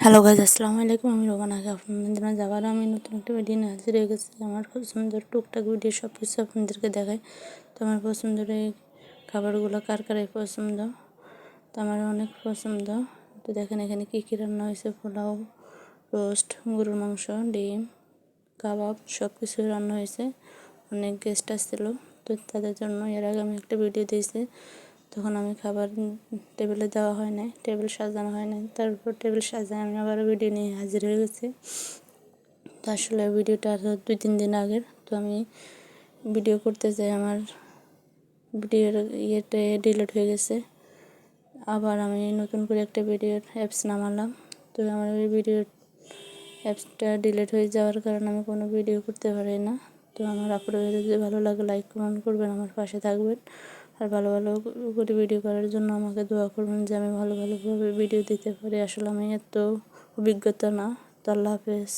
Hello guys, আসসালামু আলাইকুম। আমি রোগান আগে আপনাদের জন্য যাবার আমি নতুন একটা ভিডিও নিয়ে হাজির হয়ে গেছি। আমার পছন্দের টুকটাক ভিডিও সব কিছু আপনাদেরকে দেখাই। তো আমার পছন্দের এই খাবারগুলো কার কারাই পছন্দ, তো আমার অনেক পছন্দ। তো দেখেন এখানে কী কী রান্না হয়েছে: পোলাও, রোস্ট, গরুর মাংস, ডিম, কাবাব, সব কিছু রান্না হয়েছে। অনেক গেস্ট আসছিলো, তো তাদের জন্য এর আগে আমি একটা ভিডিও দিয়েছি। তখন আমি খাবার টেবিলে দেওয়া হয় নাই, টেবিল সাজানো হয় নাই। তারপর টেবিল সাজায় আমি আবার ভিডিও নিয়ে হাজির হয়ে গেছি। তো আসলে ভিডিওটা 2-3 দিন আগের। তো আমি ভিডিও করতে যাই, আমার ভিডিওর ইয়েতে ডিলিট হয়ে গেছে। আবার আমি নতুন করে একটা ভিডিওর অ্যাপস নামালাম। তো আমার ওই ভিডিওর অ্যাপসটা ডিলিট হয়ে যাওয়ার কারণে আমি কোনো ভিডিও করতে পারি না। তো আমার আপনাদের যদি ভালো লাগে লাইক কমেন্ট করবেন, আমার পাশে থাকবেন। আর ভালো ভালো করে ভিডিও করার জন্য আমাকে দোয়া করবেন যে আমি ভালোভাবে ভিডিও দিতে পারি। আসলে আমি এত অভিজ্ঞতা না। তো আল্লাহ হাফেজ।